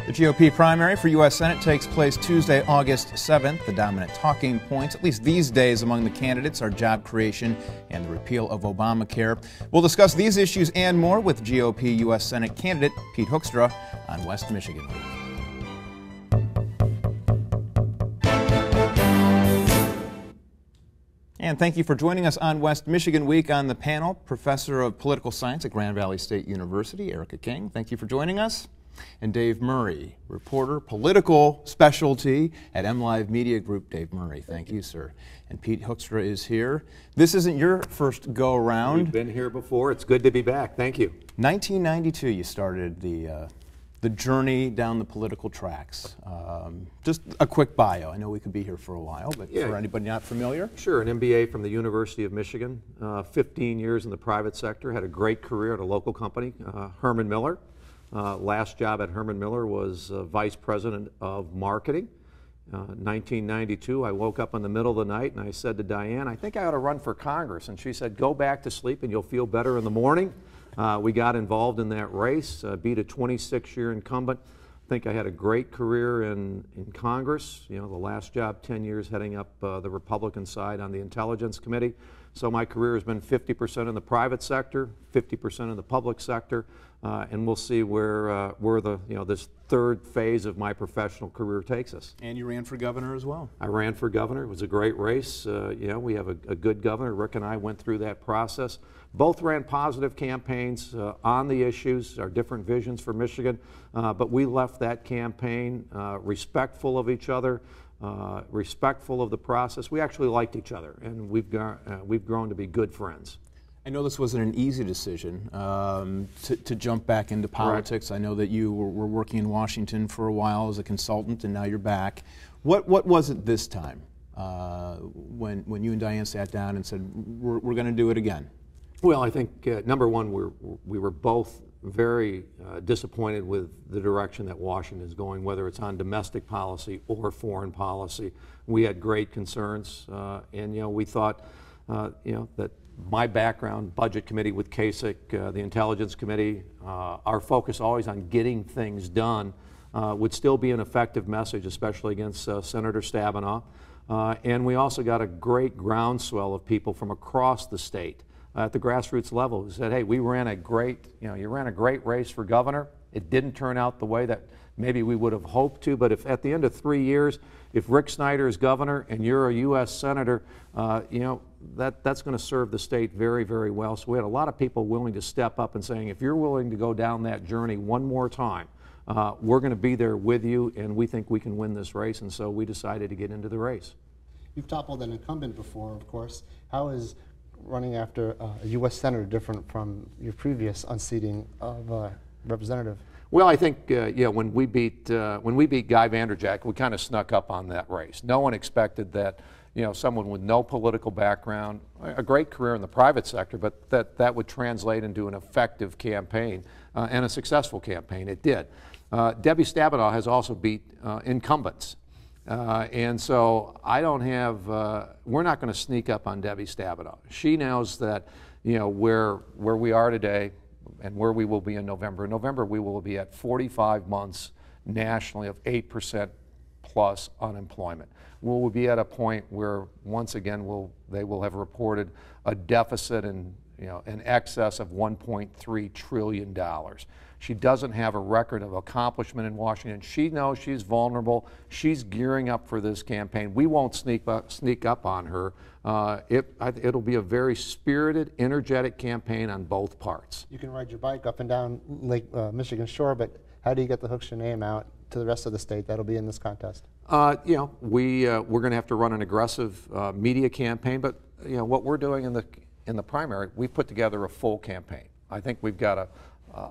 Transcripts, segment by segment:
The GOP primary for U.S. Senate takes place Tuesday, August 7th. The dominant talking points, at least these days, among the candidates are job creation and the repeal of Obamacare. We'll discuss these issues and more with GOP U.S. Senate candidate Pete Hoekstra on West Michigan Week. And thank you for joining us on West Michigan Week. On the panel, Professor of Political Science at Grand Valley State University, Erica King. Thank you for joining us. And Dave Murray, reporter, political specialty at MLive Media Group. Dave Murray, thank you, sir. And Pete Hoekstra is here. This isn't your first go-around. We've been here before. It's good to be back. Thank you. 1992, you started the journey down the political tracks. Just a quick bio. I know we could be here for a while, but for anybody not familiar. Sure, an MBA from the University of Michigan, 15 years in the private sector, had a great career at a local company, Herman Miller. Last job at Herman Miller was Vice President of Marketing. 1992, I woke up in the middle of the night and I said to Diane, I think I ought to run for Congress. And she said, go back to sleep and you'll feel better in the morning. We got involved in that race, beat a 26-year incumbent. I think I had a great career in Congress. You know, the last job, 10 years heading up the Republican side on the Intelligence Committee. So my career has been 50% in the private sector, 50% in the public sector, and we'll see where this third phase of my professional career takes us. And you ran for governor as well. I ran for governor. It was a great race. We have a good governor. Rick and I went through that process. Both ran positive campaigns on the issues, our different visions for Michigan, but we left that campaign respectful of each other, respectful of the process. We actually liked each other, and we've grown to be good friends. I know this wasn't an easy decision to jump back into politics. Right. I know that you were working in Washington for a while as a consultant, and now you're back. What was it this time when you and Diane sat down and said, we're going to do it again? Well, I think, number one, we were both very disappointed with the direction that Washington is going, whether it's on domestic policy or foreign policy. We had great concerns, and we thought, that my background, Budget Committee with Kasich, the Intelligence Committee, our focus always on getting things done would still be an effective message, especially against Senator Stabenow. And we also got a great groundswell of people from across the state at the grassroots level who said, hey, we ran a great, you ran a great race for governor. It didn't turn out the way that maybe we would have hoped to, but if at the end of 3 years, if Rick Snyder is governor and you're a U.S. senator, that's going to serve the state very, very well. So we had a lot of people willing to step up and saying, if you're willing to go down that journey one more time, we're going to be there with you, and we think we can win this race. And so we decided to get into the race. You've toppled an incumbent before, of course. How is running after a U.S. senator different from your previous unseating of a representative? Well, I think when we beat Guy Vanderjack, we kind of snuck up on that race. No one expected that someone with no political background, a great career in the private sector, but that would translate into an effective campaign and a successful campaign. It did. Debbie Stabenow has also beat incumbents. And so I don't have, we're not going to sneak up on Debbie Stabenow. She knows that, where we are today and where we will be in November. In November, we will be at 45 months nationally of 8% plus unemployment. We'll be at a point where, once again, they will have reported a deficit in excess of $1.3 trillion. She doesn't have a record of accomplishment in Washington. She knows she's vulnerable. She's gearing up for this campaign. We won't sneak up on her. It'll be a very spirited, energetic campaign on both parts. You can ride your bike up and down Lake Michigan shore, but how do you get the Hoekstra name out to the rest of the state that'll be in this contest? We're going to have to run an aggressive media campaign, but what we're doing in the primary, we put together a full campaign. I think we've got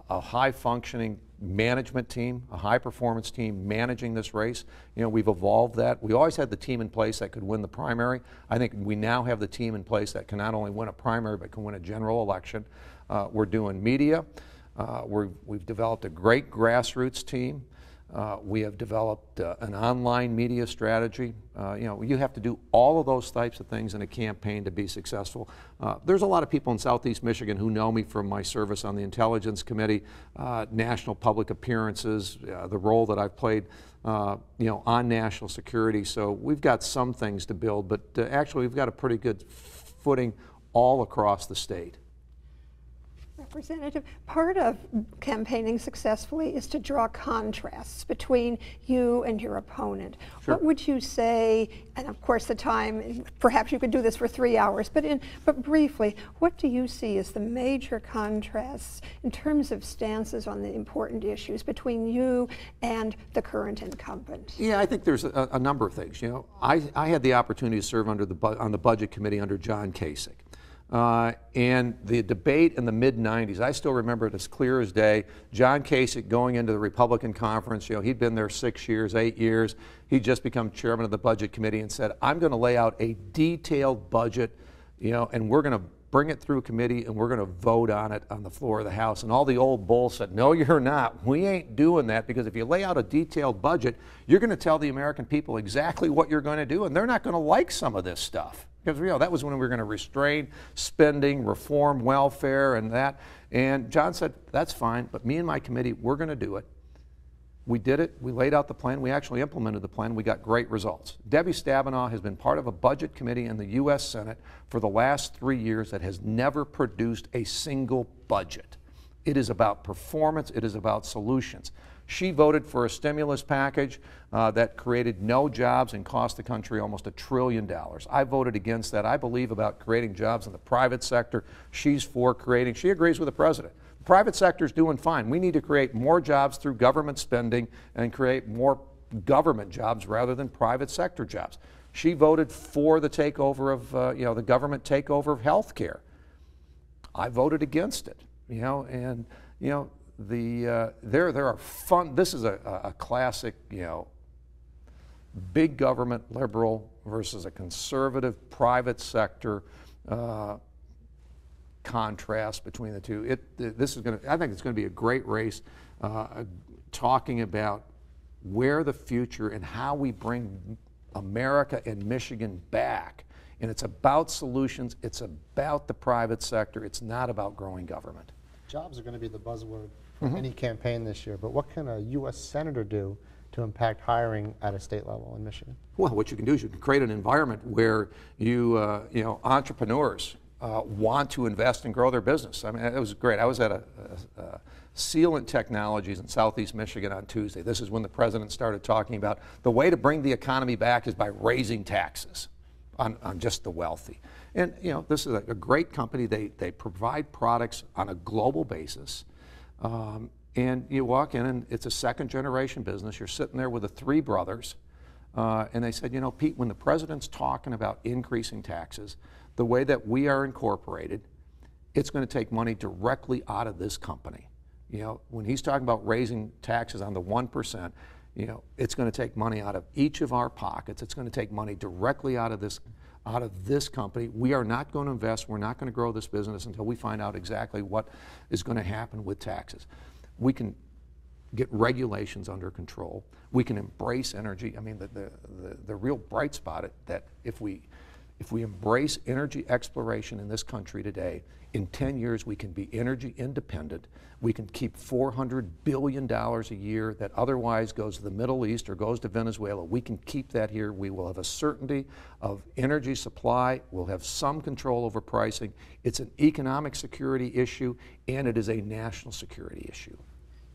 a high-functioning management team, a high-performance team managing this race. We've evolved that. We always had the team in place that could win the primary. I think we now have the team in place that can not only win a primary but can win a general election. We're doing media. We've developed a great grassroots team. We have developed an online media strategy. You have to do all of those types of things in a campaign to be successful. There's a lot of people in Southeast Michigan who know me from my service on the Intelligence Committee, national public appearances, the role that I've played on national security. So we've got some things to build, but actually we've got a pretty good footing all across the state. Representative, part of campaigning successfully is to draw contrasts between you and your opponent. Sure. What would you say, and of course the time, perhaps you could do this for 3 hours, but briefly, what do you see as the major contrasts in terms of stances on the important issues between you and the current incumbent? Yeah, I think there's a number of things. I had the opportunity to serve on the Budget Committee under John Kasich. And the debate in the mid-90s, I still remember it as clear as day. John Kasich going into the Republican conference, he'd been there 6 years, 8 years. He'd just become chairman of the Budget Committee and said, I'm going to lay out a detailed budget, and we're going to bring it through committee and we're going to vote on it on the floor of the House. And all the old bulls said, no, you're not. We ain't doing that, because if you lay out a detailed budget, you're going to tell the American people exactly what you're going to do, and they're not going to like some of this stuff. Because that was when we were going to restrain spending, reform welfare, and that. And John said, that's fine, but me and my committee, we're going to do it. We did it. We laid out the plan. We actually implemented the plan. We got great results. Debbie Stabenow has been part of a budget committee in the U.S. Senate for the last 3 years that has never produced a single budget. It is about performance. It is about solutions. She voted for a stimulus package that created no jobs and cost the country almost $1 trillion. I voted against that. I believe about creating jobs in the private sector. She's for creating, she agrees with the president. The private sector is doing fine. We need to create more jobs through government spending and create more government jobs rather than private sector jobs. She voted for the takeover of, the government takeover of health care. I voted against it, and, there are fun, this is a classic, big government liberal versus a conservative private sector contrast between the two. This is going to, I think it's going to be a great race, talking about where the future and how we bring America and Michigan back. And it's about solutions, it's about the private sector, it's not about growing government. Jobs are going to be the buzzword for any campaign this year, but what can a U.S. Senator do to impact hiring at a state level in Michigan? Well, what you can do is you can create an environment where entrepreneurs want to invest and grow their business. I mean, it was great. I was at Sealant Technologies in Southeast Michigan on Tuesday. This is when the president started talking about the way to bring the economy back is by raising taxes on just the wealthy. And this is a great company. They provide products on a global basis. And you walk in and it's a second generation business. You're sitting there with the three brothers. And they said, Pete, when the president's talking about increasing taxes, the way that we are incorporated, it's going to take money directly out of this company. When he's talking about raising taxes on the 1%, it's going to take money out of each of our pockets. It's going to take money directly out of this company. We are not going to invest. We're not going to grow this business until we find out exactly what is going to happen with taxes. We can get regulations under control. We can embrace energy. I mean, the real bright spot that if we embrace energy exploration in this country today, in 10 years we can be energy independent. We can keep $400 billion a year that otherwise goes to the Middle East or goes to Venezuela. We can keep that here. We will have a certainty of energy supply. We'll have some control over pricing. It's an economic security issue, and it is a national security issue.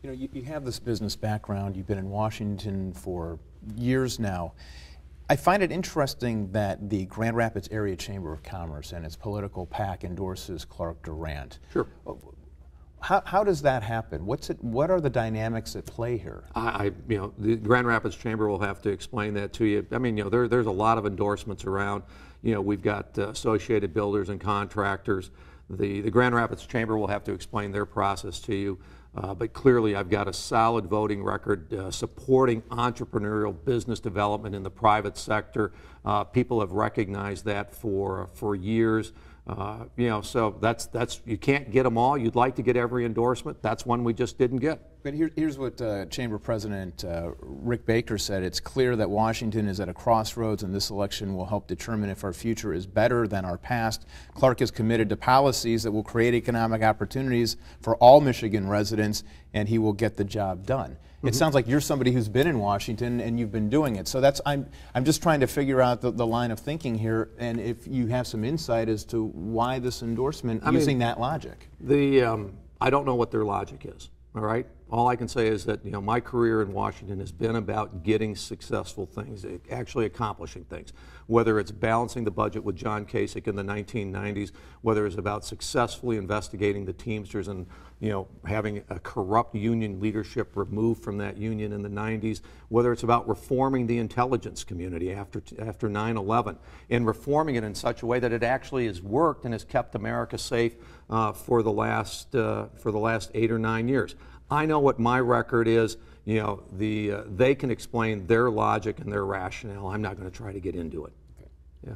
You have this business background. You've been in Washington for years now. I find it interesting that the Grand Rapids Area Chamber of Commerce and its political PAC endorses Clark Durant. Sure. How does that happen? What are the dynamics at play here? The Grand Rapids Chamber will have to explain that to you. I mean, there's a lot of endorsements around. We've got associated builders and contractors. The Grand Rapids Chamber will have to explain their process to you. But clearly I've got a solid voting record supporting entrepreneurial business development in the private sector. People have recognized that for years. So that's you can't get them all. You'd like to get every endorsement. That's one we just didn't get. But here's what Chamber President Rick Baker said. It's clear that Washington is at a crossroads, and this election will help determine if our future is better than our past. Clark is committed to policies that will create economic opportunities for all Michigan residents, and he will get the job done. It sounds like you're somebody who's been in Washington and you've been doing it. So I'm just trying to figure out the line of thinking here, and if you have some insight as to why this endorsement using that logic. I don't know what their logic is. All right. All I can say is that my career in Washington has been about getting successful things, actually accomplishing things. Whether it's balancing the budget with John Kasich in the 1990s, whether it's about successfully investigating the Teamsters and having a corrupt union leadership removed from that union in the 90s, whether it's about reforming the intelligence community after 9/11 and reforming it in such a way that it actually has worked and has kept America safe for the last 8 or 9 years. I know what my record is. They can explain their logic and their rationale. I'm not going to try to get into it. Okay. Yeah.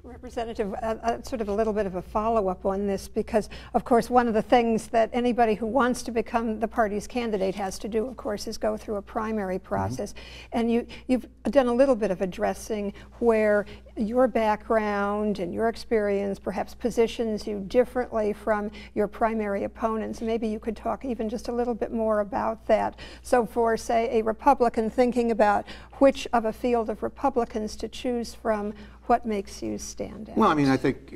Representative, sort of a little bit of a follow-up on this, because of course one of the things that anybody who wants to become the party's candidate has to do, of course, is go through a primary process. And you've done a little bit of addressing where your background and your experience perhaps positions you differently from your primary opponents. Maybe you could talk even just a little bit more about that. So for, say, a Republican thinking about which of a field of Republicans to choose from, what makes you stand out? Well, I mean, I think,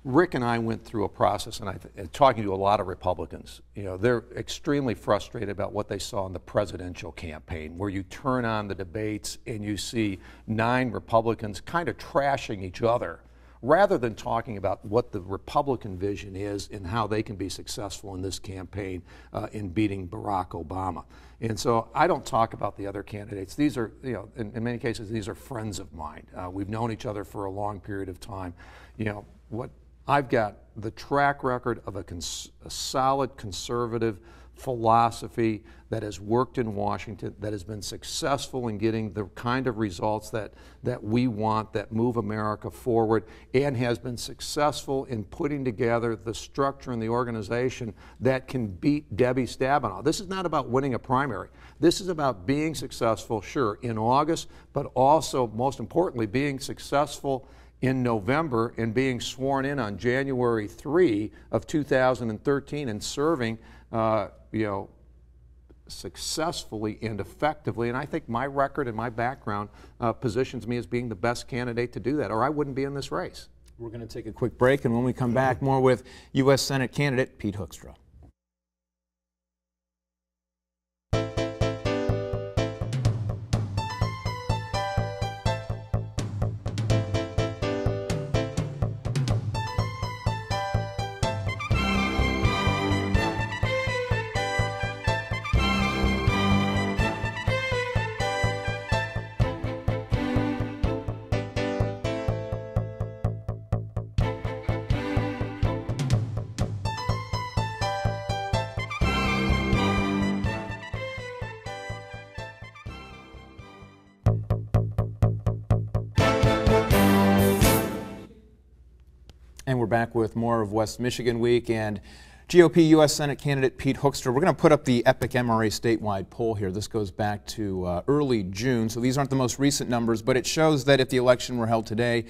Rick and I went through a process, and talking to a lot of Republicans, they're extremely frustrated about what they saw in the presidential campaign, where you turn on the debates and you see 9 Republicans kind of trashing each other, rather than talking about what the Republican vision is and how they can be successful in this campaign in beating Barack Obama. And so I don't talk about the other candidates. These are, in many cases, these are friends of mine. We've known each other for a long period of time. What I've got the track record of a solid conservative philosophy that has worked in Washington, that has been successful in getting the kind of results that we want, that move America forward, and has been successful in putting together the structure and the organization that can beat Debbie Stabenow. This is not about winning a primary. This is about being successful, sure, in August, but also, most importantly, being successful in November and being sworn in on January 3 of 2013 and serving successfully and effectively. And I think my record and my background positions me as being the best candidate to do that, or I wouldn't be in this race. We're going to take a quick break, and when we come back, more with U.S. Senate candidate Pete Hoekstra. And we're back with more of West Michigan Week and GOP U.S. Senate candidate Pete Hoekstra. We're going to put up the Epic MRA statewide poll here. This goes back to early June, so these aren't the most recent numbers, but it shows that if the election were held today,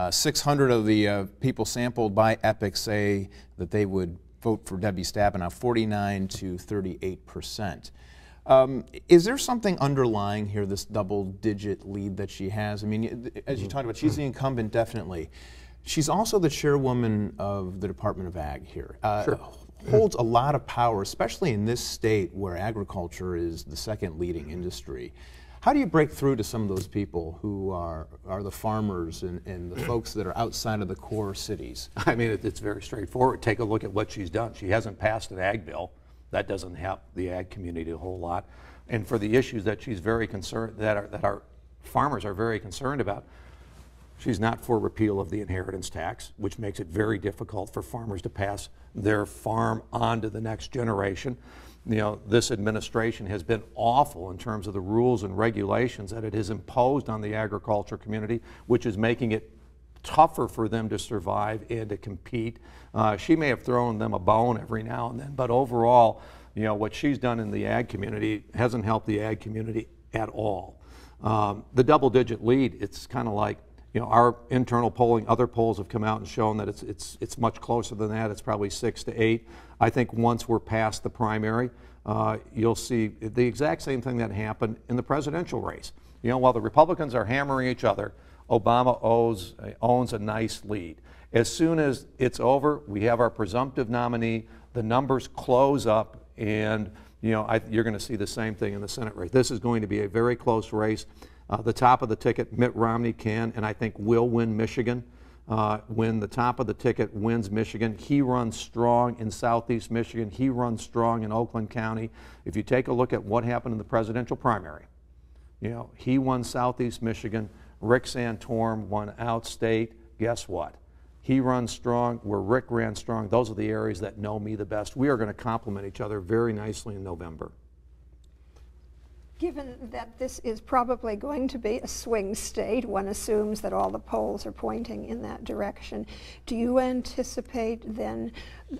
600 of the people sampled by Epic say that they would vote for Debbie Stabenow, 49 to 38%. Is there something underlying here, this double-digit lead that she has? I mean, as you talked about, she's the incumbent, definitely. She's also the chairwoman of the Department of Ag here. Sure. Holds a lot of power, especially in this state where agriculture is the second leading industry. How do you break through to some of those people who are the farmers and the folks that are outside of the core cities? I mean, it's very straightforward. Take a look at what she's done. She hasn't passed an ag bill. That doesn't help the ag community a whole lot. And for the issues that she's very concerned, that our farmers are very concerned about, she's not for repeal of the inheritance tax, which makes it very difficult for farmers to pass their farm on to the next generation. This administration has been awful in terms of the rules and regulations that it has imposed on the agriculture community, which is making it tougher for them to survive and to compete. She may have thrown them a bone every now and then, but overall, you know, what she's done in the ag community hasn't helped the ag community at all. The double-digit lead, it's kind of like, you know, our internal polling, other polls have come out and shown that it's much closer than that. It's probably 6 to 8. I think once we're past the primary, you'll see the exact same thing that happened in the presidential race. You know, while the Republicans are hammering each other, Obama owns a nice lead. As soon as it's over, we have our presumptive nominee, the numbers close up, and you know, you're going to see the same thing in the Senate race. This is going to be a very close race. The top of the ticket, Mitt Romney can and I think will win Michigan. When the top of the ticket wins Michigan, he runs strong in Southeast Michigan. He runs strong in Oakland County. If you take a look at what happened in the presidential primary, you know, he won Southeast Michigan. Rick Santorum won outstate. Guess what? He runs strong where Rick ran strong. Those are the areas that know me the best. We are going to complement each other very nicely in November. Given that this is probably going to be a swing state, one assumes that all the polls are pointing in that direction. Do you anticipate then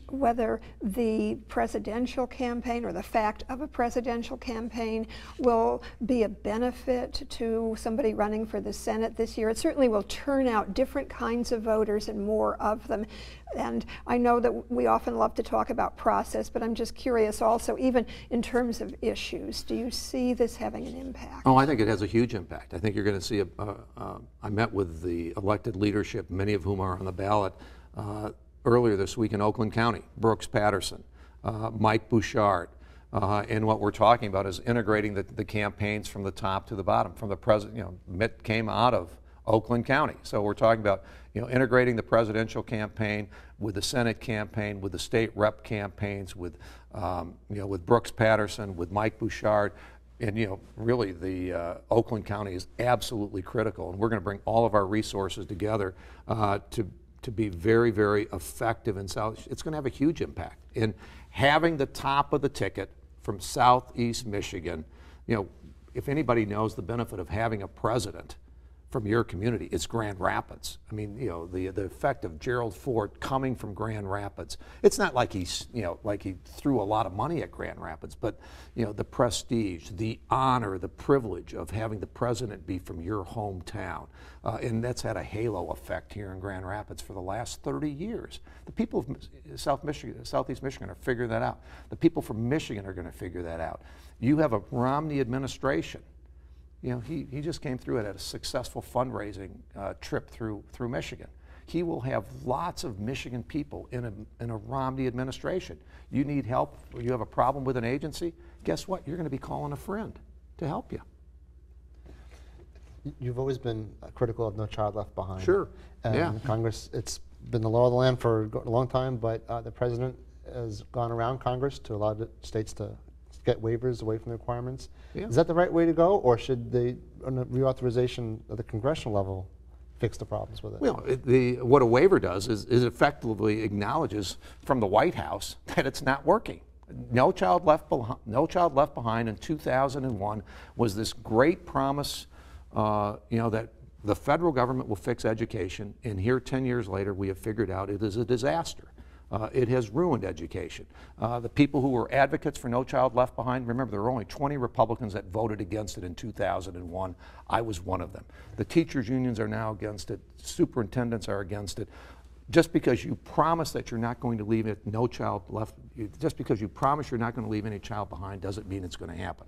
whether the presidential campaign or the fact of a presidential campaign will be a benefit to somebody running for the Senate this year? It certainly will turn out different kinds of voters and more of them. And I know that we often love to talk about process, but I'm just curious also, even in terms of issues, do you see this having an impact? Oh, I think it has a huge impact. I think you're going to see, I met with the elected leadership, many of whom are on the ballot, earlier this week in Oakland County, Brooks Patterson, Mike Bouchard, and what we're talking about is integrating the campaigns from the top to the bottom. From the president, you know, Mitt came out of Oakland County, so we're talking about, you know, integrating the presidential campaign with the Senate campaign, with the state rep campaigns, with you know, with Brooks Patterson, with Mike Bouchard, and you know, really the Oakland County is absolutely critical, and we're going to bring all of our resources together to be very, very effective in South. It's going to have a huge impact. And having the top of the ticket from Southeast Michigan, you know, if anybody knows the benefit of having a president from your community, it's Grand Rapids. I mean, you know, the effect of Gerald Ford coming from Grand Rapids. It's not like he's, you know, like he threw a lot of money at Grand Rapids, but you know, the prestige, the honor, the privilege of having the president be from your hometown, and that's had a halo effect here in Grand Rapids for the last 30 years. The people of Southeast Michigan are figuring that out. The people from Michigan are going to figure that out. You have a Romney administration. You know, he just came through it at a successful fundraising trip through Michigan. He will have lots of Michigan people in a Romney administration. You need help, or you have a problem with an agency, guess what? You're going to be calling a friend to help you. You've always been critical of No Child Left Behind. Sure, And yeah. Congress, it's been the law of the land for a long time, but the president has gone around Congress to allow the states to get waivers away from the requirements. Yeah. Is that the right way to go, or should the reauthorization at the congressional level fix the problems with it? Well, what a waiver does is effectively acknowledges from the White House that it's not working. No Child Left Behind in 2001 was this great promise, you know, that the federal government will fix education, and here 10 years later we have figured out it is a disaster. It has ruined education. The people who were advocates for No Child Left Behind, remember there were only 20 Republicans that voted against it in 2001. I was one of them. The teachers' unions are now against it. Superintendents are against it. Just because you promise that you're not going to leave it, just because you promise you're not going to leave any child behind doesn't mean it's going to happen.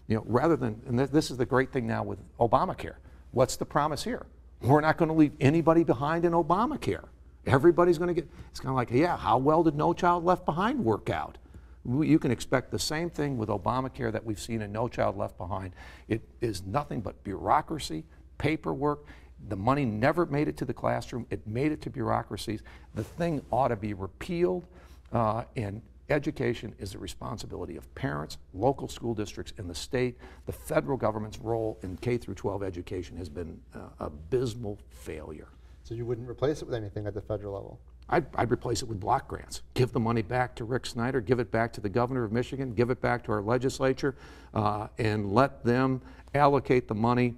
You know, rather than, and this is the great thing now with Obamacare. What's the promise here? We're not going to leave anybody behind in Obamacare. Everybody's going to get, it's kind of like, yeah, how well did No Child Left Behind work out? You can expect the same thing with Obamacare that we've seen in No Child Left Behind. It is nothing but bureaucracy, paperwork. The money never made it to the classroom. It made it to bureaucracies. The thing ought to be repealed, and education is the responsibility of parents, local school districts, and the state. The federal government's role in K through 12 education has been abysmal failure. So you wouldn't replace it with anything at the federal level? I'd replace it with block grants. Give the money back to Rick Snyder, give it back to the governor of Michigan, give it back to our legislature, and let them allocate the money,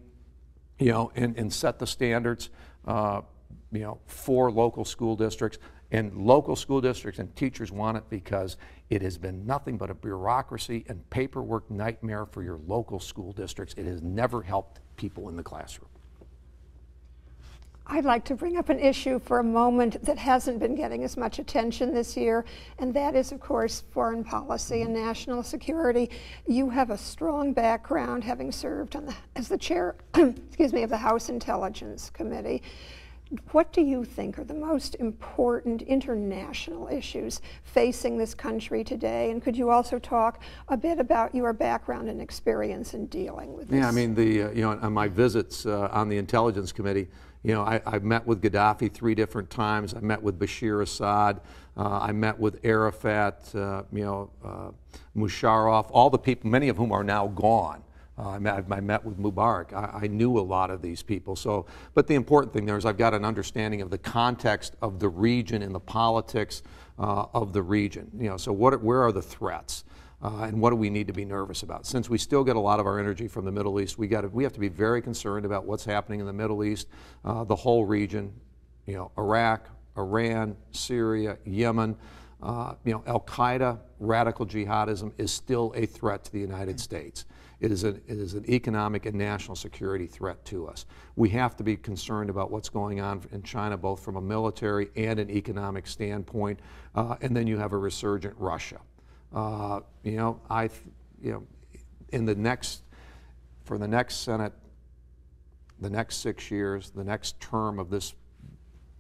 you know, and set the standards, you know, for local school districts. And local school districts and teachers want it because it has been nothing but a bureaucracy and paperwork nightmare for your local school districts. It has never helped people in the classroom. I'd like to bring up an issue for a moment that hasn't been getting as much attention this year, and that is, of course, foreign policy and national security. You have a strong background, having served as the chair excuse me, of the House Intelligence Committee. What do you think are the most important international issues facing this country today? And could you also talk a bit about your background and experience in dealing with this? Yeah, I mean, on my visits on the Intelligence Committee, I met with Gaddafi 3 different times. I met with Bashir Assad. I met with Arafat, Musharraf, all the people, many of whom are now gone. I met with Mubarak. I knew a lot of these people. But the important thing there is I've got an understanding of the context of the region and the politics of the region. So where are the threats? And what do we need to be nervous about? Since we still get a lot of our energy from the Middle East, we have to be very concerned about what's happening in the Middle East, the whole region, Iraq, Iran, Syria, Yemen. Al-Qaeda, radical jihadism is still a threat to the United States. It is an economic and national security threat to us. We have to be concerned about what's going on in China, both from a military and an economic standpoint. And then you have a resurgent Russia. For the next Senate, the next 6 years, the next term of this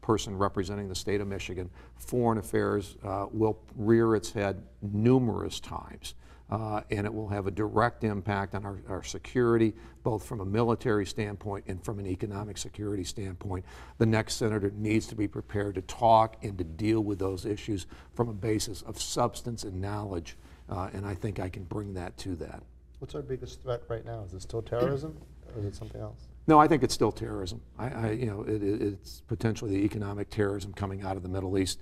person representing the state of Michigan, foreign affairs will rear its head numerous times. And it will have a direct impact on our security, both from a military standpoint and from an economic security standpoint. The next senator needs to be prepared to talk and to deal with those issues from a basis of substance and knowledge, and I think I can bring that to that. What's our biggest threat right now? Is it still terrorism, or is it something else? No, I think it's still terrorism. It's potentially the economic terrorism coming out of the Middle East,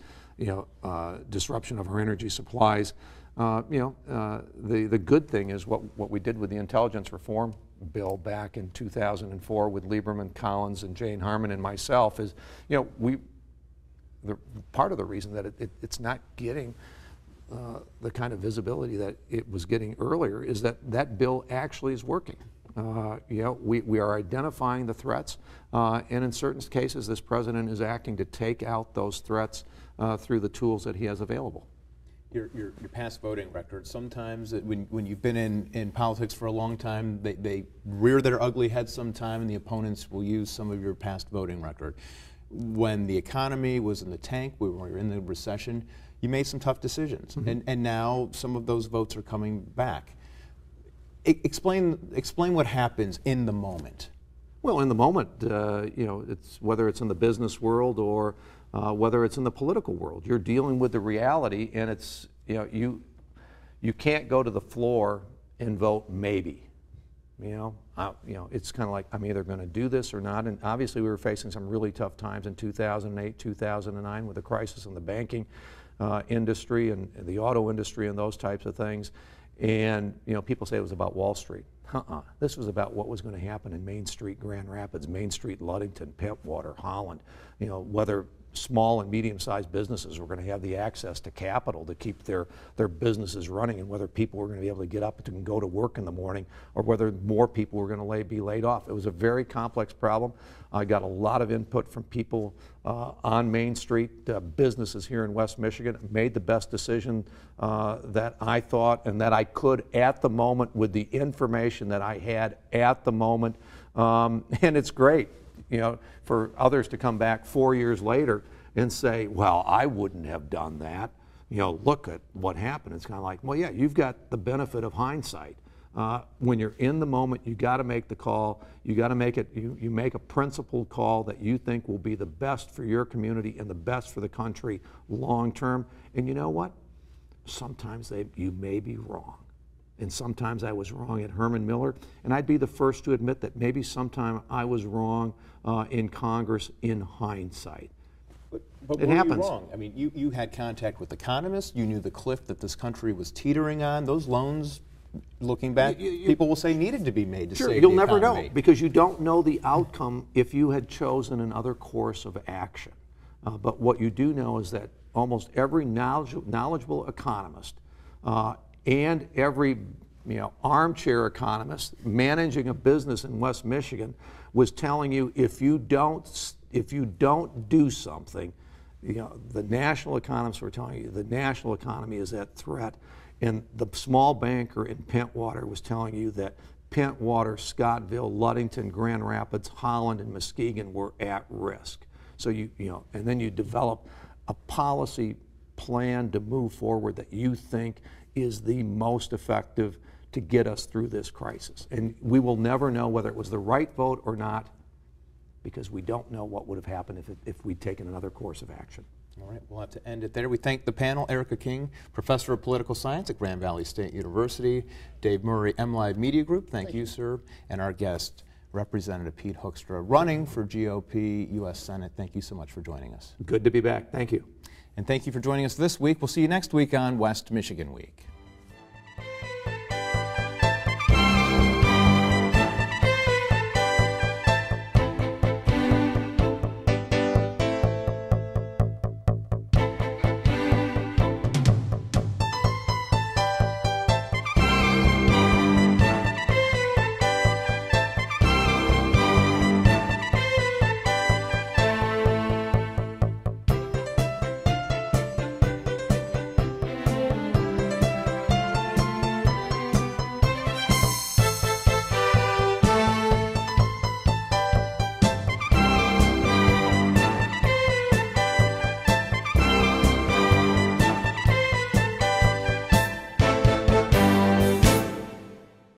disruption of our energy supplies. The good thing is what we did with the intelligence reform bill back in 2004 with Lieberman, Collins, and Jane Harman and myself is, part of the reason that it's not getting the kind of visibility that it was getting earlier is that bill actually is working. We are identifying the threats, and in certain cases, this president is acting to take out those threats through the tools that he has available. Your past voting record, sometimes when you've been in politics for a long time, they rear their ugly head sometime, and the opponents will use some of your past voting record. When the economy was in the tank, we were in the recession, you made some tough decisions, and now some of those votes are coming back. Explain what happens in the moment. Well, in the moment, it's whether it's in the business world or whether it's in the political world, you're dealing with the reality, and it's you can't go to the floor and vote maybe. It's kind of like I'm either going to do this or not. And obviously, we were facing some really tough times in 2008, 2009 with the crisis in the banking industry and the auto industry and those types of things. And people say it was about Wall Street. This was about what was going to happen in Main Street, Grand Rapids, Main Street, Ludington, Pittwater, Holland. Whether small and medium-sized businesses were going to have the access to capital to keep their businesses running, and whether people were going to be able to get up and go to work in the morning, or whether more people were going to be laid off. It was a very complex problem. I got a lot of input from people on Main Street, businesses here in West Michigan, made the best decision that I thought and that I could at the moment with the information that I had at the moment. And it's great, for others to come back 4 years later and say, well, I wouldn't have done that. Look at what happened. It's kind of like, well, yeah, you've got the benefit of hindsight. When you're in the moment, you got to make the call. You got to make it. You make a principled call that you think will be the best for your community and the best for the country long term. And you know what? Sometimes you may be wrong. And sometimes I was wrong at Herman Miller, and I'd be the first to admit that maybe sometime I was wrong in Congress in hindsight. But it were happens. You wrong? I mean, you had contact with economists. You knew the cliff that this country was teetering on. Those loans, looking back, people will say needed to be made to save the economy. You'll never know, because you don't know the outcome if you had chosen another course of action. But what you do know is that almost every knowledgeable economist and every armchair economist managing a business in West Michigan was telling you if you don't do something, the national economists were telling you the national economy is at threat, and the small banker in Pentwater was telling you that Pentwater, Scottville, Ludington, Grand Rapids, Holland, and Muskegon were at risk. So and then you develop a policy plan to move forward that you think is the most effective to get us through this crisis. And we will never know whether it was the right vote or not, because we don't know what would have happened if we'd taken another course of action. All right, we'll have to end it there. We thank the panel, Erica King, Professor of Political Science at Grand Valley State University, Dave Murray, MLive Media Group, thank you, sir, and our guest, Representative Pete Hoekstra, running for GOP U.S. Senate. Thank you so much for joining us. Good to be back. Thank you. And thank you for joining us this week. We'll see you next week on West Michigan Week.